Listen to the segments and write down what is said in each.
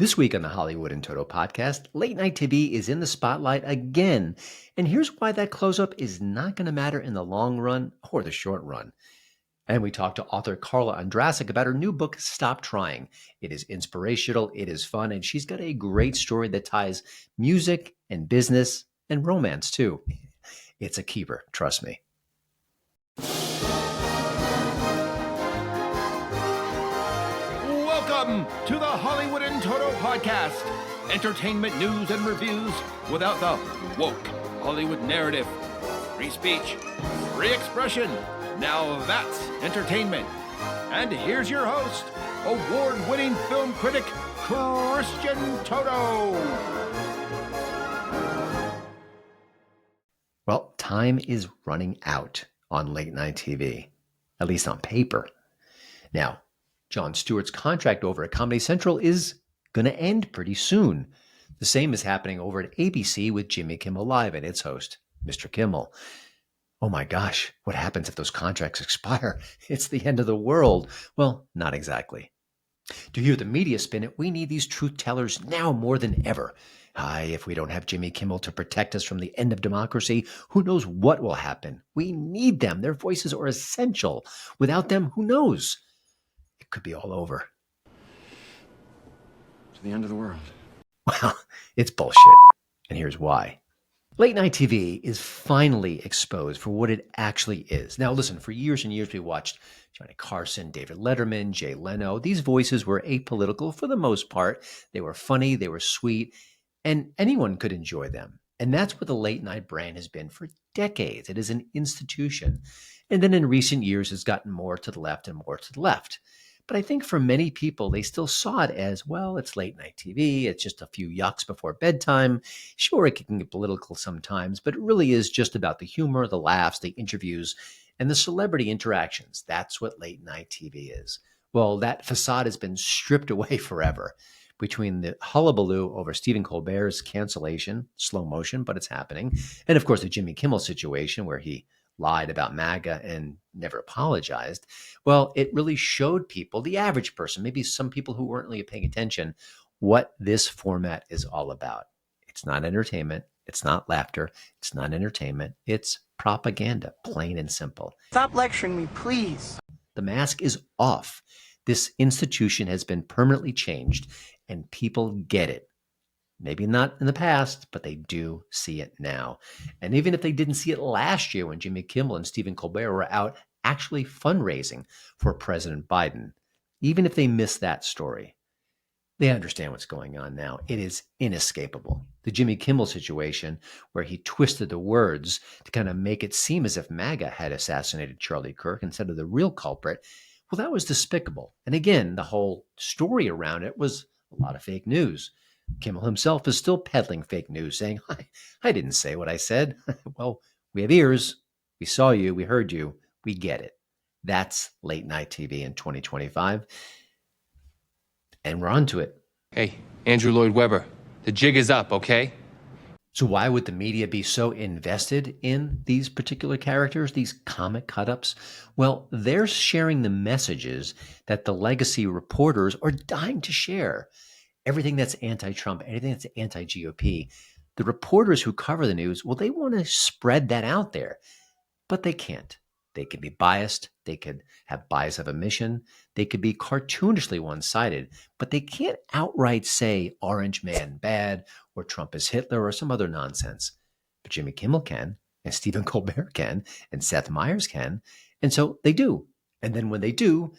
This week on the Hollywood and Toto podcast, late night TV is in the spotlight again. And here's why that close-up is not going to matter in the long run or the short run. And we talked to author Carla Ondrasik about her new book, Stop Trying. It is inspirational, it is fun, and she's got a great story that ties music and business and romance too. It's a keeper, trust me. Welcome to the Hollywood and Toto Podcast. Entertainment news and reviews without the woke Hollywood narrative. Free speech, free expression. Now that's entertainment. And here's your host, award-winning film critic, Christian Toto. Well, time is running out on late night TV, at least on paper. Now, Jon Stewart's contract over at Comedy Central is going to end pretty soon. The same is happening over at ABC with Jimmy Kimmel Live and its host, Mr. Kimmel. Oh my gosh, what happens if those contracts expire? It's the end of the world. Well, not exactly. To hear the media spin it, we need these truth tellers now more than ever. If we don't have Jimmy Kimmel to protect us from the end of democracy, who knows what will happen? We need them. Their voices are essential. Without them, who knows? It could be all over. To the end of the world. Well, it's bullshit. And here's why. Late night TV is finally exposed for what it actually is. Now, listen, for years and years, we watched Johnny Carson, David Letterman, Jay Leno. These voices were apolitical for the most part. They were funny, they were sweet, and anyone could enjoy them. And that's what the late night brand has been for decades. It is an institution. And then in recent years, it's gotten more to the left and more to the left. But I think for many people, they still saw it as, well, it's late night TV. It's just a few yucks before bedtime. Sure, it can get political sometimes, but it really is just about the humor, the laughs, the interviews, and the celebrity interactions. That's what late night TV is. Well, that facade has been stripped away forever. Between the hullabaloo over Stephen Colbert's cancellation, slow motion, but it's happening, and of course the Jimmy Kimmel situation where he lied about MAGA and never apologized. Well, it really showed people, the average person, maybe some people who weren't really paying attention, what this format is all about. It's not entertainment. It's not laughter. It's not entertainment. It's propaganda, plain and simple. Stop lecturing me, please. The mask is off. This institution has been permanently changed, and people get it. Maybe not in the past, but they do see it now. And even if they didn't see it last year when Jimmy Kimmel and Stephen Colbert were out actually fundraising for President Biden, even if they missed that story, they understand what's going on now. It is inescapable. The Jimmy Kimmel situation, where he twisted the words to kind of make it seem as if MAGA had assassinated Charlie Kirk instead of the real culprit, well, that was despicable. And again, the whole story around it was a lot of fake news. Kimmel himself is still peddling fake news, saying, I didn't say what I said. Well, we have ears. We saw you. We heard you. We get it. That's late night TV in 2025. And we're on to it. Hey, Andrew Lloyd Webber, the jig is up, okay? So why would the media be so invested in these particular characters, these comic cut-ups? Well, they're sharing the messages that the legacy reporters are dying to share. Everything that's anti-Trump, anything that's anti-GOP, the reporters who cover the news, well, they want to spread that out there, but they can't. They could be biased. They could have bias of omission. They could be cartoonishly one-sided, but they can't outright say Orange Man bad or Trump is Hitler or some other nonsense. But Jimmy Kimmel can, and Stephen Colbert can, and Seth Meyers can, and so they do. And then when they do,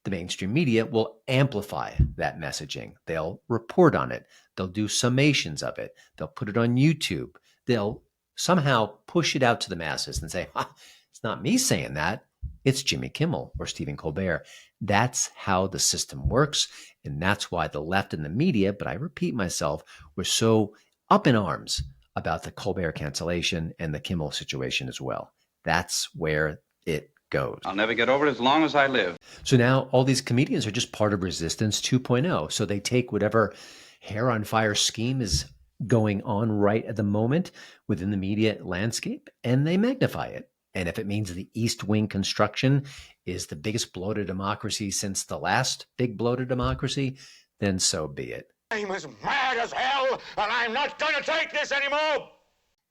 the mainstream media will amplify that messaging. They'll report on it. They'll do summations of it. They'll put it on YouTube. They'll somehow push it out to the masses and say, it's not me saying that. It's Jimmy Kimmel or Stephen Colbert. That's how the system works. And that's why the left and the media, but I repeat myself, were so up in arms about the Colbert cancellation and the Kimmel situation as well. That's where it goes. I'll never get over it as long as I live. So now all these comedians are just part of Resistance 2.0. So they take whatever hair on fire scheme is going on right at the moment within the media landscape and they magnify it. And if it means the East Wing construction is the biggest blow to democracy since the last big blow to democracy, then so be it. I'm as mad as hell, and I'm not going to take this anymore.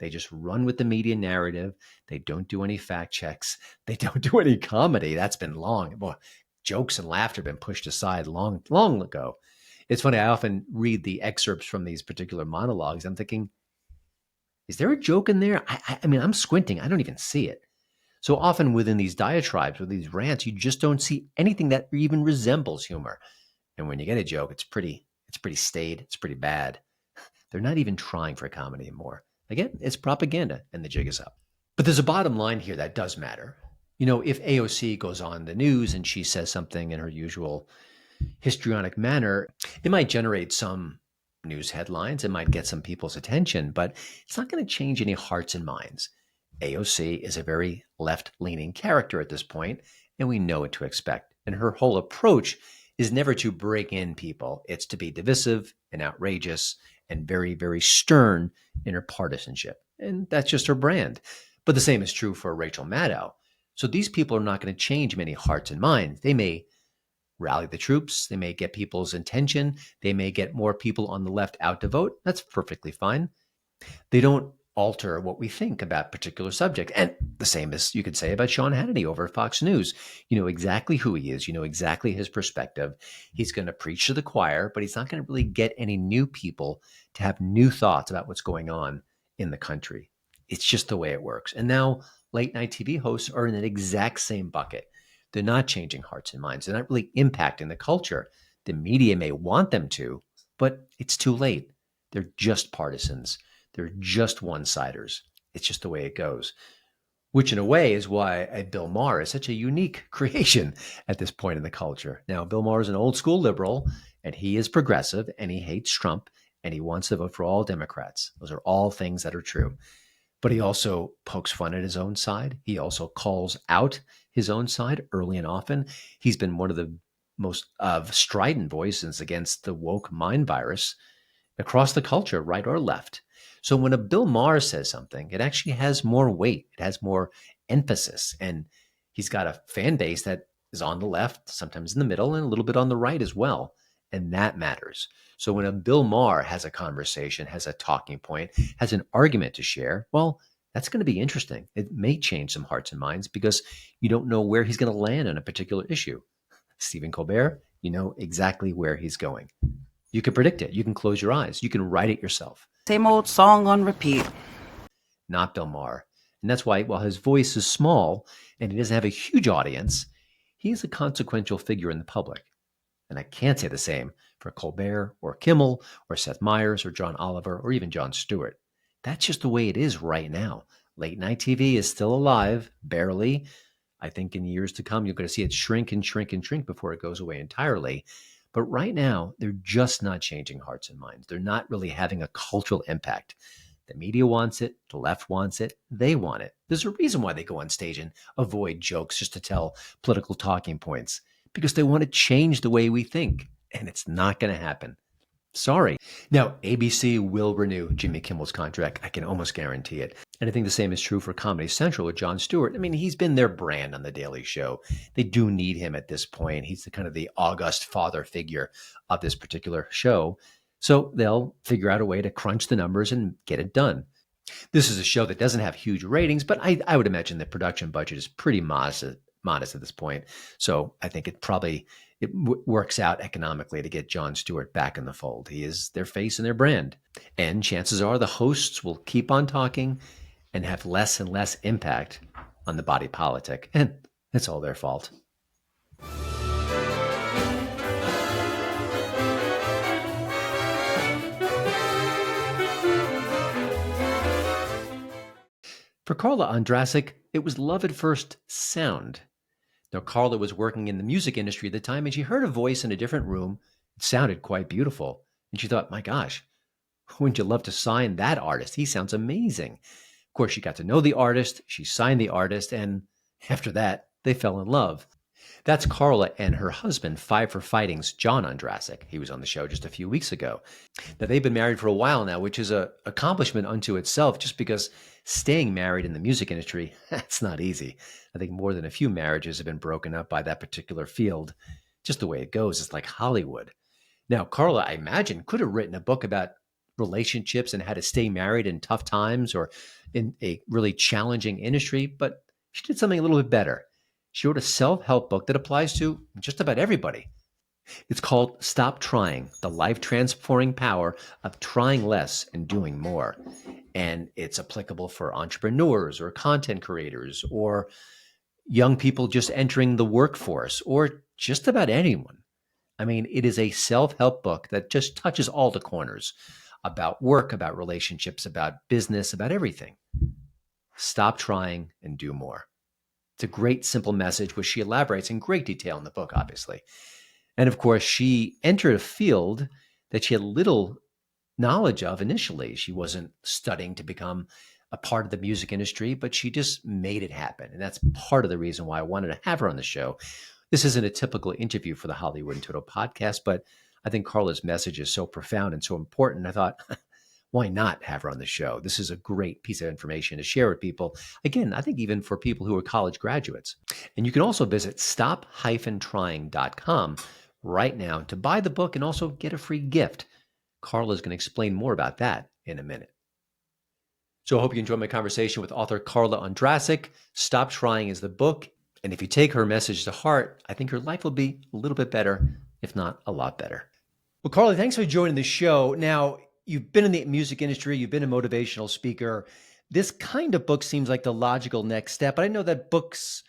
They just run with the media narrative. They don't do any fact checks. They don't do any comedy. That's been long. Boy, jokes and laughter have been pushed aside long, long ago. It's funny. I often read the excerpts from these particular monologues. I'm thinking, is there a joke in there? I mean, I'm squinting. I don't even see it. So often within these diatribes, with these rants, you just don't see anything that even resembles humor. And when you get a joke, it's pretty staid. It's pretty bad. They're not even trying for comedy anymore. Again, it's propaganda and the jig is up. But there's a bottom line here that does matter. You know, if AOC goes on the news and she says something in her usual histrionic manner, it might generate some news headlines. It might get some people's attention, but it's not going to change any hearts and minds. AOC is a very left-leaning character at this point, and we know what to expect. And her whole approach is never to break in people. It's to be divisive and outrageous and very, very stern in her partisanship. And that's just her brand. But the same is true for Rachel Maddow. So these people are not going to change many hearts and minds. They may rally the troops. They may get people's attention. They may get more people on the left out to vote. That's perfectly fine. They don't alter what we think about a particular subject. And the same as you could say about Sean Hannity over at Fox News. You know exactly who he is. You know exactly his perspective. He's going to preach to the choir, but he's not going to really get any new people to have new thoughts about what's going on in the country. It's just the way it works. And now late night TV hosts are in that exact same bucket. They're not changing hearts and minds. They're not really impacting the culture. The media may want them to, but it's too late. They're just partisans. They're just one-siders. It's just the way it goes, which in a way is why Bill Maher is such a unique creation at this point in the culture. Now, Bill Maher is an old school liberal, and he is progressive, and he hates Trump, and he wants to vote for all Democrats. Those are all things that are true. But he also pokes fun at his own side. He also calls out his own side early and often. He's been one of the most strident voices against the woke mind virus across the culture, right or left. So when a Bill Maher says something, it actually has more weight. It has more emphasis. And he's got a fan base that is on the left, sometimes in the middle, and a little bit on the right as well. And that matters. So when a Bill Maher has a conversation, has a talking point, has an argument to share, well, that's going to be interesting. It may change some hearts and minds because you don't know where he's going to land on a particular issue. Stephen Colbert, you know exactly where he's going. You can predict it. You can close your eyes. You can write it yourself. Same old song on repeat. Not Bill Maher. And that's why, while his voice is small and he doesn't have a huge audience, he's a consequential figure in the public. And I can't say the same for Colbert or Kimmel or Seth Meyers or John Oliver or even Jon Stewart. That's just the way it is right now. Late night TV is still alive, barely. I think in years to come, you're going to see it shrink and shrink and shrink before it goes away entirely. But right now, they're just not changing hearts and minds. They're not really having a cultural impact. The media wants it. The left wants it. They want it. There's a reason why they go on stage and avoid jokes just to tell political talking points, because they want to change the way we think. And it's not going to happen. Sorry. Now, ABC will renew Jimmy Kimmel's contract. I can almost guarantee it. And I think the same is true for Comedy Central with Jon Stewart. I mean, he's been their brand on The Daily Show. They do need him at this point. He's the kind of the august father figure of this particular show. So they'll figure out a way to crunch the numbers and get it done. This is a show that doesn't have huge ratings, but I would imagine the production budget is pretty modest at this point. So I think it works out economically to get Jon Stewart back in the fold. He is their face and their brand. And chances are the hosts will keep on talking and have less and less impact on the body politic. And it's all their fault. For Carla Ondrasik, it was love at first sound. Now, Carla was working in the music industry at the time, and she heard a voice in a different room. It sounded quite beautiful. And she thought, my gosh, wouldn't you love to sign that artist? He sounds amazing. Of course, she got to know the artist. She signed the artist. And after that, they fell in love. That's Carla and her husband, Five for Fighting's John Ondrasik. He was on the show just a few weeks ago. Now, they've been married for a while now, which is an accomplishment unto itself, just because staying married in the music industry, that's not easy. I think more than a few marriages have been broken up by that particular field. Just the way it goes. It's like Hollywood. Now, Carla, I imagine, could have written a book about relationships and how to stay married in tough times or in a really challenging industry, but she did something a little bit better. She wrote a self-help book that applies to just about everybody. It's called Stop Trying, the life-transforming power of trying less and doing more. And it's applicable for entrepreneurs or content creators or young people just entering the workforce or just about anyone. I mean, it is a self-help book that just touches all the corners about work, about relationships, about business, about everything. Stop trying and do more. It's a great, simple message, which she elaborates in great detail in the book, obviously. And of course, she entered a field that she had little knowledge of initially. She wasn't studying to become a part of the music industry, but she just made it happen. And that's part of the reason why I wanted to have her on the show. This isn't a typical interview for the Hollywood and Toto podcast, but I think Carla's message is so profound and so important. I thought, why not have her on the show? This is a great piece of information to share with people. Again, I think even for people who are college graduates. And you can also visit stop-trying.com right now to buy the book and also get a free gift. Carla's going to explain more about that in a minute. So I hope you enjoyed my conversation with author Carla Ondrasik. Stop Trying is the book. And if you take her message to heart, I think your life will be a little bit better, if not a lot better. Well, Carla, thanks for joining the show. Now, you've been in the music industry, you've been a motivational speaker. This kind of book seems like the logical next step, but I know that books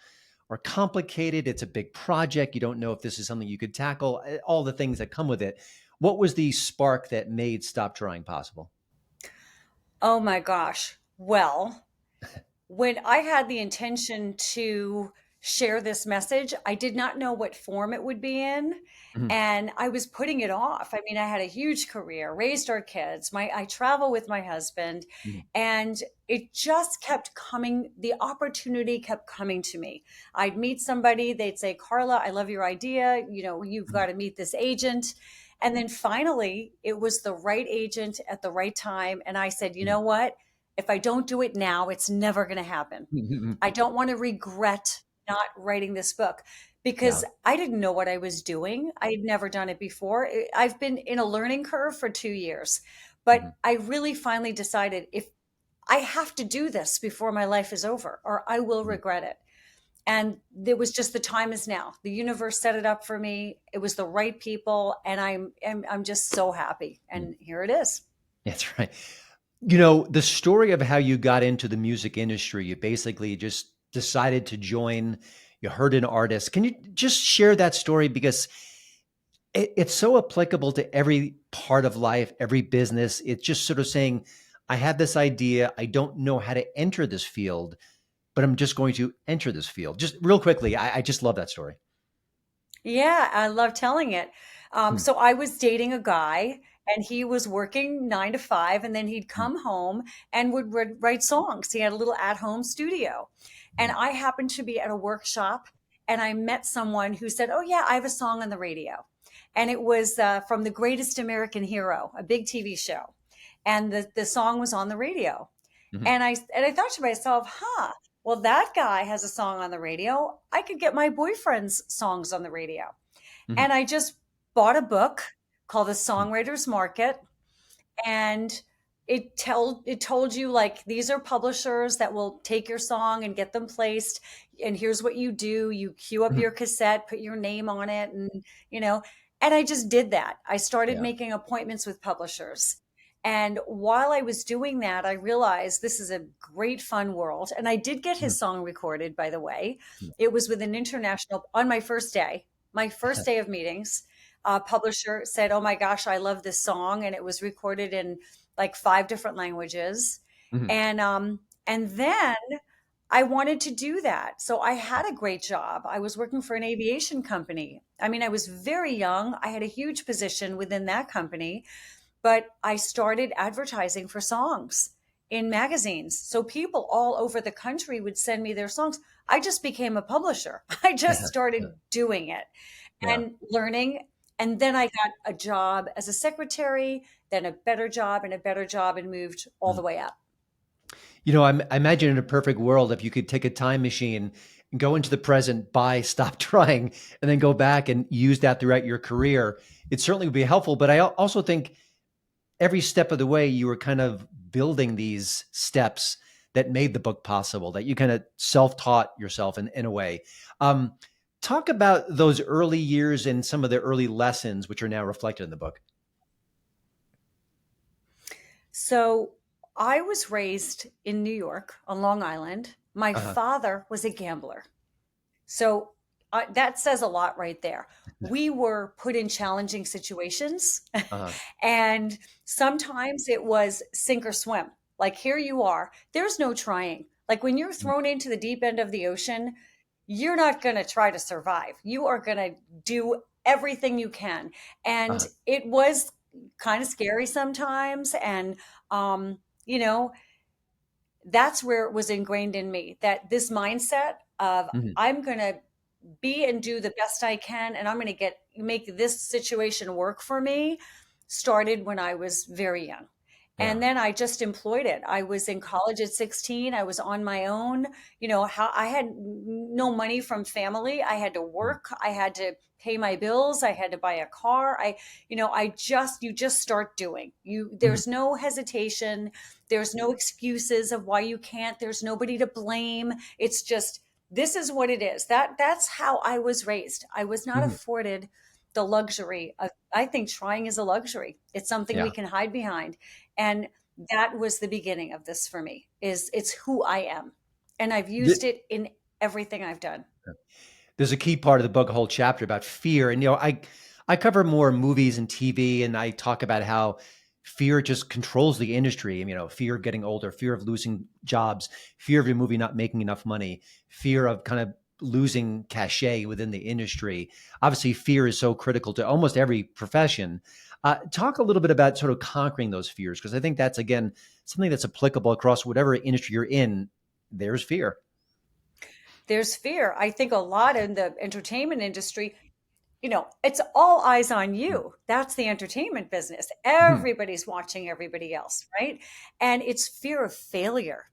are complicated. It's a big project. You don't know if this is something you could tackle, all the things that come with it. What was the spark that made Stop Trying possible? Oh my gosh. Well, when I had the intention to share this message, I did not know what form it would be in. Mhm. And I was putting it off. I mean, I had a huge career, raised our kids. I travel with my husband, Mhm. and it just kept coming. The opportunity kept coming to me. I'd meet somebody, they'd say, Carla, I love your idea. You've got to meet this agent. And then finally, it was the right agent at the right time. And I said, you know what? If I don't do it now, it's never going to happen. I don't want to regret not writing this book because I didn't know what I was doing. I had never done it before. I've been in a learning curve for 2 years, but I really finally decided if I have to do this before my life is over or I will regret it. And there was just the time is now. The universe set it up for me. It was the right people. And I'm just so happy. And here it is. That's right. You know, the story of how you got into the music industry, you basically just decided to join, you heard an artist. Can you just share that story? Because it's so applicable to every part of life, every business. It's just sort of saying, I have this idea. I don't know how to enter this field, but I'm just going to enter this field. Just real quickly, I just love that story. Yeah, I love telling it. So I was dating a guy and he was working 9 to 5 and then he'd come home and would write songs. He had a little at-home studio. And I happened to be at a workshop and I met someone who said, oh yeah, I have a song on the radio. And it was from The Greatest American Hero, a big TV show. And the song was on the radio. And I thought to myself, well, that guy has a song on the radio. I could get my boyfriend's songs on the radio. And I just bought a book called The Songwriter's Market. And it told you like, these are publishers that will take your song and get them placed. And here's what you do. You queue up your cassette, put your name on it. And, and I just did that. I started making appointments with publishers. And while I was doing that, I realized this is a great fun world. And I did get his song recorded, by the way. It was with an international, on my first day of meetings, publisher said, oh my gosh, I love this song. And it was recorded in like 5 different languages. And then I wanted to do that. So I had a great job. I was working for an aviation company. I mean, I was very young. I had a huge position within that company. But I started advertising for songs in magazines. So people all over the country would send me their songs. I just became a publisher. I just started doing it and learning. And then I got a job as a secretary, then a better job and moved all the way up. You know, I imagine in a perfect world, if you could take a time machine go into the present, buy, stop trying, and then go back and use that throughout your career, it certainly would be helpful. But I also think every step of the way, you were kind of building these steps that made the book possible, that you kind of self-taught yourself in a way. Talk about those early years and some of the early lessons, which are now reflected in the book. So I was raised in New York on Long Island. My father was a gambler. So that says a lot right there. We were put in challenging situations, and sometimes it was sink or swim. Like, here you are, there's no trying. Like, when you're thrown into the deep end of the ocean, you're not going to try to survive. You are going to do everything you can. And it was kind of scary sometimes. And, that's where it was ingrained in me, that this mindset of I'm going to be and do the best I can, and I'm going to make this situation work for me, started when I was very young. And then I just employed it. I was in college at 16. I was on my own. I had no money from family. I had to work. I had to pay my bills. I had to buy a car. You just start doing. There's no hesitation. There's no excuses of why you can't. There's nobody to blame. It's just, this is what it is. That's how I was raised. I was not afforded the luxury of, I think trying is a luxury. It's something we can hide behind. And that was the beginning of this for me, it's who I am. And I've used it in everything I've done. There's a key part of the book, a whole chapter about fear. And, I cover more movies and TV, and I talk about how fear just controls the industry. Fear of getting older, fear of losing jobs, fear of your movie not making enough money, fear of kind of losing cachet within the industry. Obviously, fear is so critical to almost every profession. Talk a little bit about sort of conquering those fears, because I think that's, again, something that's applicable across whatever industry you're in. There's fear. There's fear. I think a lot in the entertainment industry, it's all eyes on you. That's the entertainment business. Everybody's watching everybody else, right? And it's fear of failure.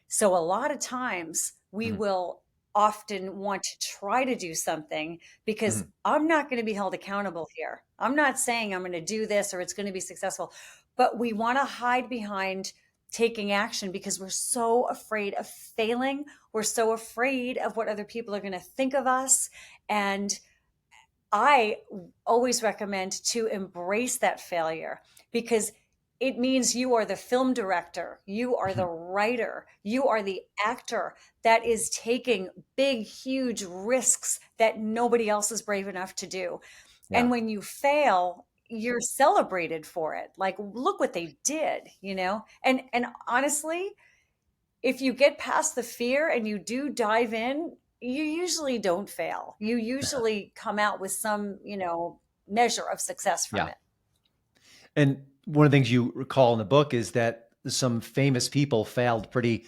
So a lot of times we will often want to try to do something because I'm not going to be held accountable here. I'm not saying I'm going to do this or it's going to be successful, but we want to hide behind taking action because we're so afraid of failing. We're so afraid of what other people are going to think of us. And I always recommend to embrace that failure, because it means you are the film director, you are the writer, you are the actor that is taking big, huge risks that nobody else is brave enough to do. And when you fail, you're celebrated for it. Like, look what they did, And honestly, if you get past the fear and you do dive in, you usually don't fail. You usually come out with some, measure of success from it. And one of the things you recall in the book is that some famous people failed pretty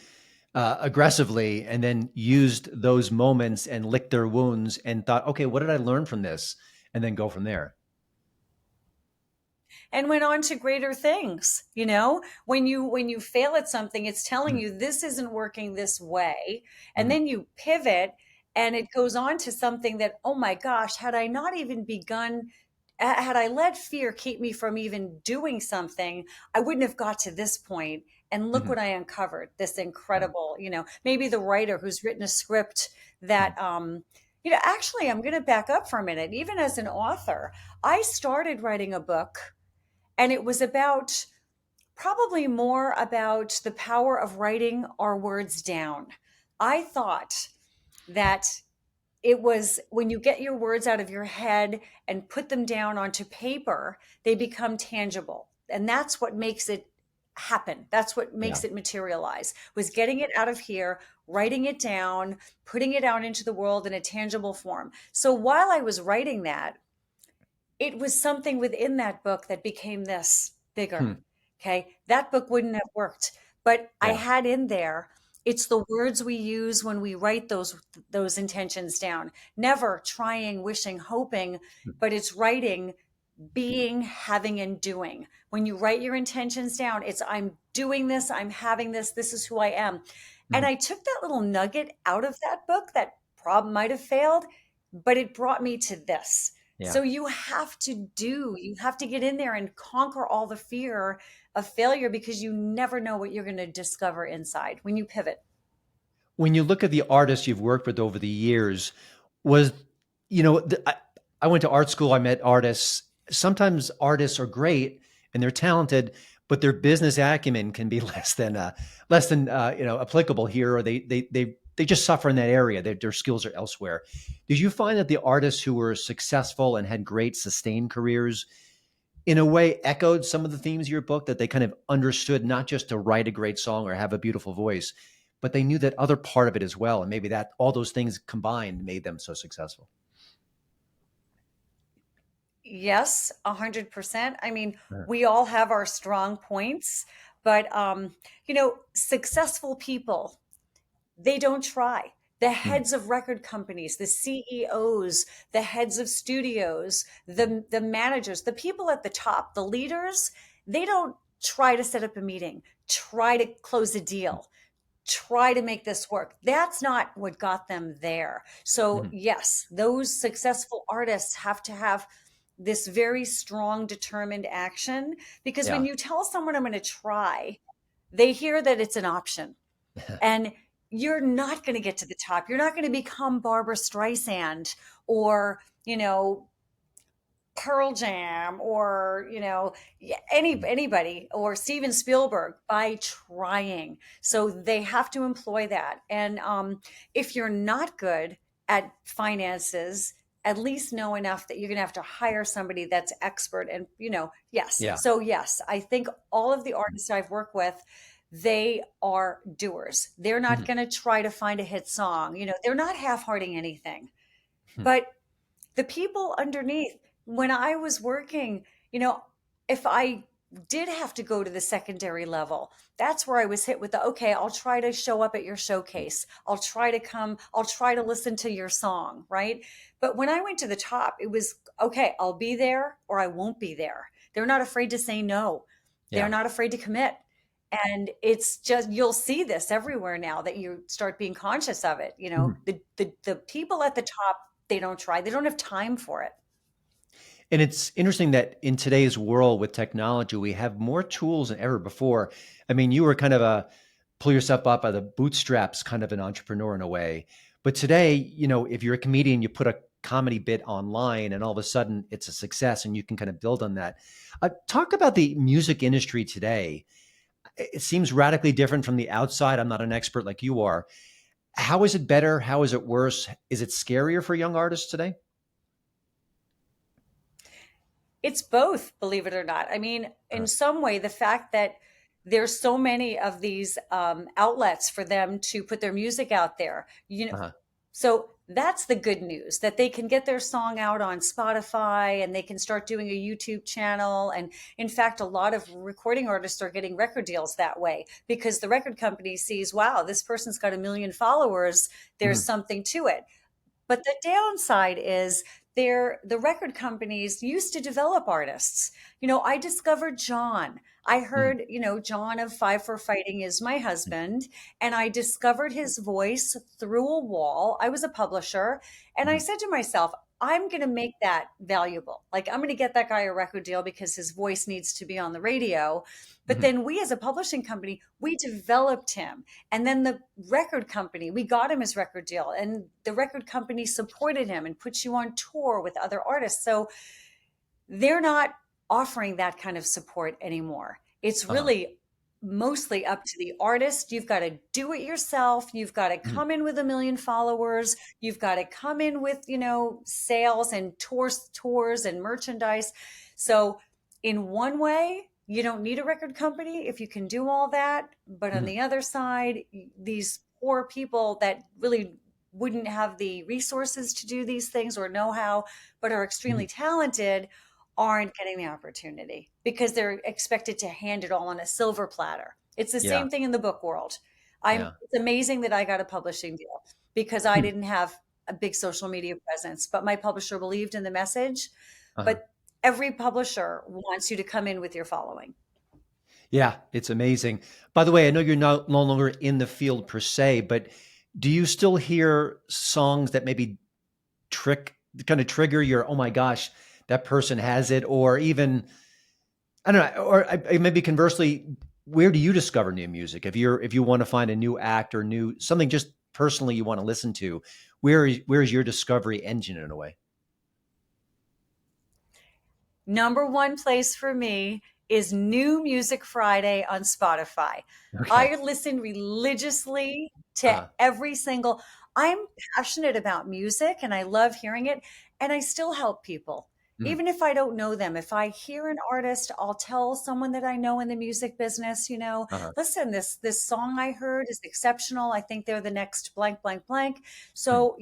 aggressively and then used those moments and licked their wounds and thought, okay, what did I learn from this? And then go from there. And went on to greater things. When you fail at something, it's telling you this isn't working this way. And then you pivot and it goes on to something that, oh my gosh, had I let fear keep me from even doing something, I wouldn't have got to this point. And look what I uncovered, this incredible, maybe the writer who's written a script that, actually, I'm going to back up for a minute. Even as an author, I started writing a book, and it was probably more about the power of writing our words down. I thought that it was when you get your words out of your head and put them down onto paper, they become tangible. And that's what makes it happen. That's what makes it materialize, was getting it out of here, writing it down, putting it out into the world in a tangible form. So while I was writing that, it was something within that book that became this bigger. Okay. That book wouldn't have worked, but I had in there, it's the words we use when we write those intentions down. Never trying, wishing, hoping, but it's writing, being, having, and doing. When you write your intentions down, it's I'm doing this, I'm having this is who I am. And I took that little nugget out of that book, that might have failed, but it brought me to this. Yeah. So you have to get in there and conquer all the fear of failure, because you never know what you're going to discover inside when you pivot. When you look at the artists you've worked with over the years, was, I went to art school, I met artists. Sometimes artists are great and they're talented, but their business acumen can be less than applicable here, or they just suffer in that area. Their skills are elsewhere. Did you find that the artists who were successful and had great sustained careers, in a way, echoed some of the themes of your book, that they kind of understood not just to write a great song or have a beautiful voice, but they knew that other part of it as well, and maybe that all those things combined made them so successful? Yes, 100%. I mean, we all have our strong points, but successful people, they don't try. The heads of record companies, the CEOs, the heads of studios, the managers, the people at the top, the leaders, they don't try to set up a meeting, try to close a deal, try to make this work. That's not what got them there. So yes, those successful artists have to have this very strong, determined action, because when you tell someone I'm going to try, they hear that it's an option. And you're not going to get to the top. You're not going to become Barbara Streisand or, Pearl Jam or, anybody, or Steven Spielberg, by trying. So they have to employ that. And if you're not good at finances, at least know enough that you're going to have to hire somebody that's expert. And, yes. Yeah. So yes, I think all of the artists I've worked with, they are doers. They're not going to try to find a hit song. They're not half-hearting anything. But the people underneath, when I was working, if I did have to go to the secondary level, that's where I was hit with okay, I'll try to show up at your showcase. I'll try to listen to your song, right? But when I went to the top, it was, okay, I'll be there or I won't be there. They're not afraid to say no. They're not afraid to commit. And it's just, you'll see this everywhere now that you start being conscious of it. The people at the top, they don't try. They don't have time for it. And it's interesting that in today's world with technology, we have more tools than ever before. I mean, you were kind of a pull yourself up by the bootstraps kind of an entrepreneur in a way. But today, if you're a comedian, you put a comedy bit online and all of a sudden it's a success and you can kind of build on that. Talk about the music industry today. It seems radically different from the outside. I'm not an expert like you are. How is it better? How is it worse? Is it scarier for young artists today? It's both, believe it or not. I mean, in some way, the fact that there's so many of these outlets for them to put their music out there, so that's the good news, that they can get their song out on Spotify and they can start doing a YouTube channel. And in fact, a lot of recording artists are getting record deals that way, because the record company sees, wow, this person's got 1 million followers. There's something to it. But the downside is the record companies used to develop artists. I discovered John. I heard, John of Five for Fighting is my husband. And I discovered his voice through a wall. I was a publisher. And I said to myself, I'm going to make that valuable. Like, I'm going to get that guy a record deal because his voice needs to be on the radio. But then we, as a publishing company, we developed him. And then the record company, we got him his record deal. And the record company supported him and put you on tour with other artists. So they're not offering that kind of support anymore. It's really mostly up to the artist. You've got to do it yourself. You've got to come in with 1 million followers. You've got to come in with, sales and tours and merchandise. So in one way, you don't need a record company if you can do all that. But on the other side, these poor people that really wouldn't have the resources to do these things or know-how, but are extremely talented, aren't getting the opportunity because they're expected to hand it all on a silver platter. It's the same thing in the book world. It's amazing that I got a publishing deal because I didn't have a big social media presence, but my publisher believed in the message. But every publisher wants you to come in with your following. Yeah, it's amazing. By the way, I know you're no longer in the field per se, but Do you still hear songs that maybe kind of trigger your, oh my gosh, that person has it? Or even, I don't know, or maybe conversely, where do you discover new music? If you want to find a new act or new something just personally you want to listen to, where is your discovery engine in a way? Number one place for me is New Music Friday on Spotify. Okay. I listen religiously to Uh, every single, I'm passionate about music and I love hearing it, and I still help people. mm, Even if I don't know them, if I hear an artist, I'll tell someone that I know in the music business, uh-huh. listen, this song I heard is exceptional. I think they're the next blank, blank, blank. Mm, So,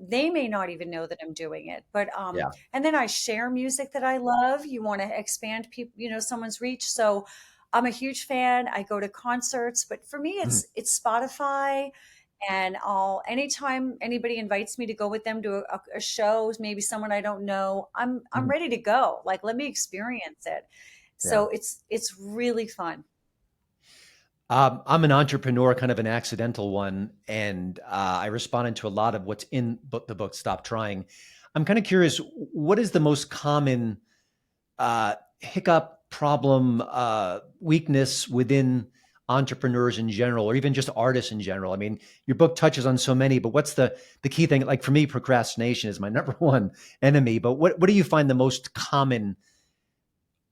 they may not even know that I'm doing it, but yeah. and then I share music that I love. You want to expand people, someone's reach. So I'm a huge fan. I go to concerts, but for me, Mm, it's Spotify. And anytime anybody invites me to go with them to a show, maybe someone I don't know, I'm mm, ready to go. Like, let me experience it. yeah. So it's really fun. I'm an entrepreneur, kind of an accidental one, and I responded to a lot of what's in the book, Stop Trying. I'm kind of curious, what is the most common hiccup, problem, weakness within entrepreneurs in general, or even just artists in general? I mean, your book touches on so many, but what's the key thing? Like for me, procrastination is my number one enemy. But what do you find the most common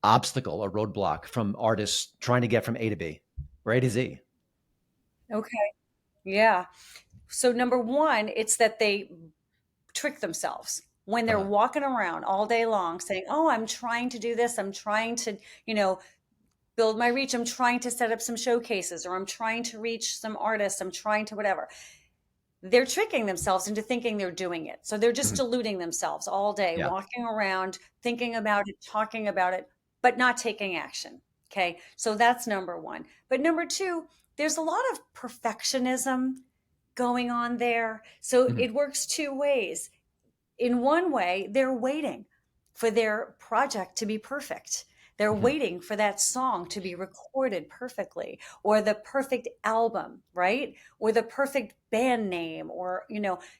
obstacle or roadblock from artists trying to get from A to B or A to Z? Okay. Yeah. So number one, it's that they trick themselves when they're Uh, walking around all day long saying, "Oh, I'm trying to do this. I'm trying to, build my reach. I'm trying to set up some showcases, or I'm trying to reach some artists. I'm trying to whatever." They're tricking themselves into thinking they're doing it. So they're just mhm, deluding themselves all day, yeah. walking around, thinking about it, talking about it, but not taking action. Okay. So that's number one. But number two, there's a lot of perfectionism going on there. So Mhm, it works two ways. In one way, they're waiting for their project to be perfect. They're mhm, waiting for that song to be recorded perfectly, or the perfect album, right? Or the perfect band name, or,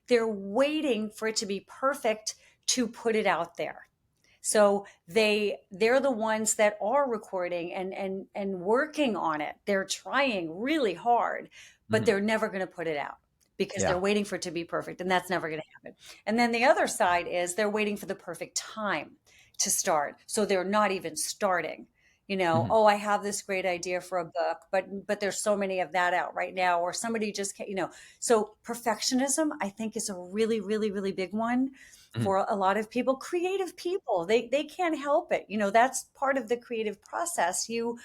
they're waiting for it to be perfect to put it out there. So they're the ones that are recording and working on it. They're trying really hard, but mhm, they're never going to put it out because they're yeah. waiting for it to be perfect, and that's never going to happen. And then the other side is they're waiting for the perfect time to start. So they're not even starting. Mhm, Oh, I have this great idea for a book, but there's so many of that out right now, or somebody just can't. So perfectionism, I think, is a really, really, really big one mhm, for a lot of people. Creative people, they can't help it. That's part of the creative process. You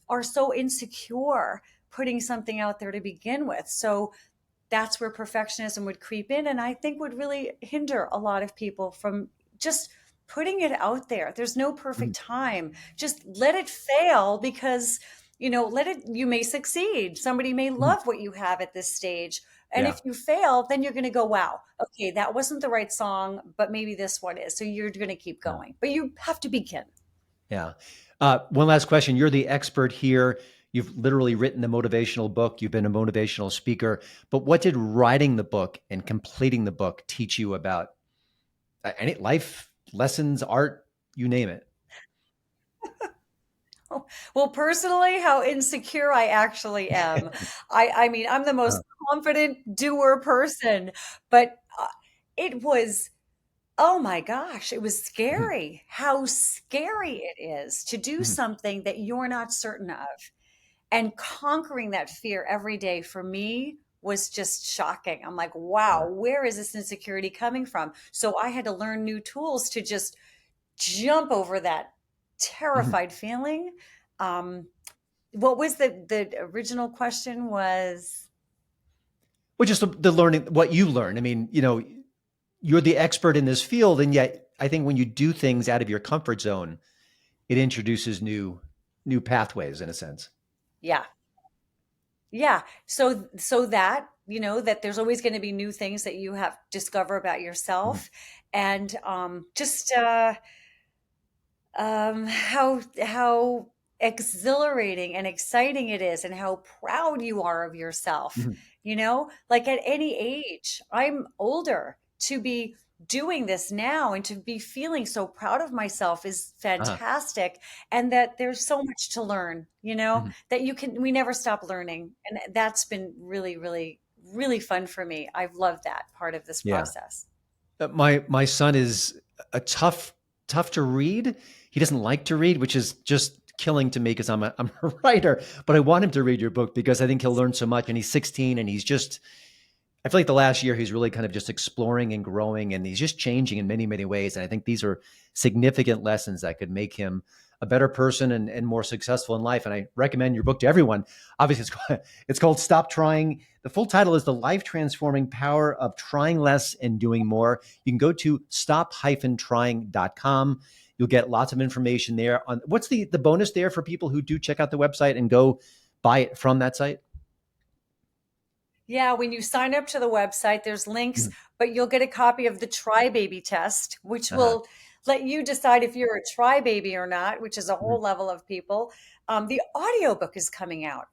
are so insecure putting something out there to begin with. So that's where perfectionism would creep in, and I think would really hinder a lot of people from just putting it out there. There's no mhm, perfect time. Just let it fail, because you may succeed. Somebody may mhm, love what you have at this stage. And yeah. if you fail, then you're going to go, wow, okay, that wasn't the right song, but maybe this one is. So you're going to keep Yeah. going, but you have to begin. Yeah. One last question. You're the expert here. You've literally written the motivational book. You've been a motivational speaker. But what did writing the book and completing the book teach you about any life lessons, art, you name it? Well, personally, how insecure I actually am. I mean, I'm the Uh, most confident doer person, but it was, oh my gosh, it was mhm, scary how scary it is to do mhm, something that you're not certain of. And conquering that fear every day for me was just shocking. I'm like, yeah. wow, where is this insecurity coming from? So I had to learn new tools to just jump over that Mhm. terrified feeling. Um, what was the original question was? Well, just the learning, what you learn. I mean, you're the expert in this field, and yet I think when you do things out of your comfort zone, it introduces new pathways in a sense. Yeah. Yeah. So that, that there's always going to be new things that you have to discover about Mhm, yourself. And just how exhilarating and exciting it is and how proud you are of yourself. Mhm. Like at any age, I'm older, to be doing this now and to be feeling so proud of myself is Uh-huh. fantastic. And that there's so much to learn, Mhm. that we never stop learning. And that's been really, really, really fun for me. I've loved that part of this Yeah. process. My son is a tough to read. He doesn't like to read, which is just killing to me because I'm a writer. But I want him to read your book because I think he'll learn so much. And he's 16, and I feel like the last year he's really kind of just exploring and growing, and he's just changing in many, many ways. And I think these are significant lessons that could make him a better person and more successful in life. And I recommend your book to everyone. Obviously, it's called Stop Trying. The full title is The Life Transforming Power of Trying Less and Doing More. You can go to stop-trying.com. You'll get lots of information there on what's the bonus there for people who do check out the website and go buy it from that site. Yeah, when you sign up to the website, there's links, Mhm. but you'll get a copy of the Try Baby test, which Uh-huh. will let you decide if you're a try baby or not, which is a Mhm. whole level of people. The audiobook is coming out.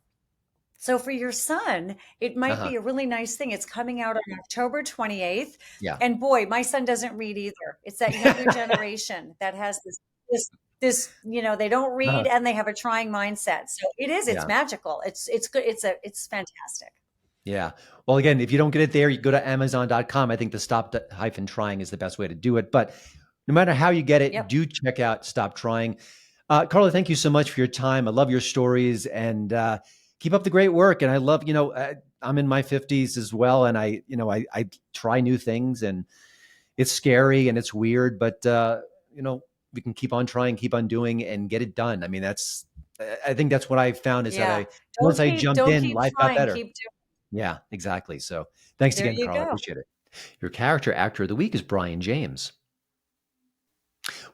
So for your son, it might Uh-huh. be a really nice thing. It's coming out on October 28th. Yeah. And boy, my son doesn't read either. It's that younger generation that has this, they don't Uh-huh. read and they have a trying mindset. So it's Yeah. magical. It's good. It's fantastic. Yeah. Well, again, if you don't get it there, you go to Amazon.com. I think the stop-trying is the best way to do it. But no matter how you get it, Yep. do check out Stop Trying. Carla, thank you so much for your time. I love your stories, and keep up the great work. And I love, I'm in my 50s as well. And I try new things, and it's scary and it's weird, but we can keep on trying, keep on doing, and get it done. I mean, I think that's what I found is that Yeah. once I jumped Don't in, keep life got trying, better. keep doing. Yeah, exactly. So thanks There again, you Carl. I go. appreciate it. Your character actor of the week is Brian James.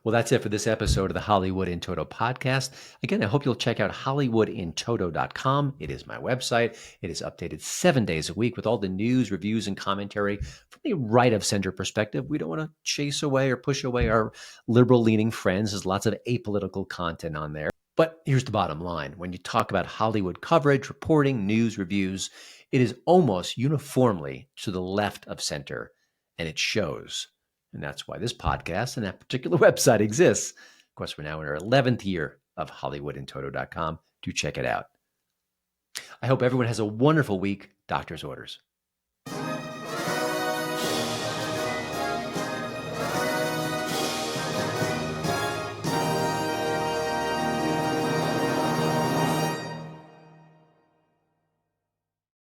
Well, that's it for this episode of the Hollywood in Toto podcast. Again, I hope you'll check out hollywoodintoto.com. It is my website. It is updated 7 days a week with all the news, reviews, and commentary from the right of center perspective. We don't want to chase away or push away our liberal leaning friends. There's lots of apolitical content on there. But here's the bottom line. When you talk about Hollywood coverage, reporting, news, reviews, it is almost uniformly to the left of center, and it shows. And that's why this podcast and that particular website exists. Of course, we're now in our 11th year of hollywoodintoto.com. Do check it out. I hope everyone has a wonderful week. Doctor's orders.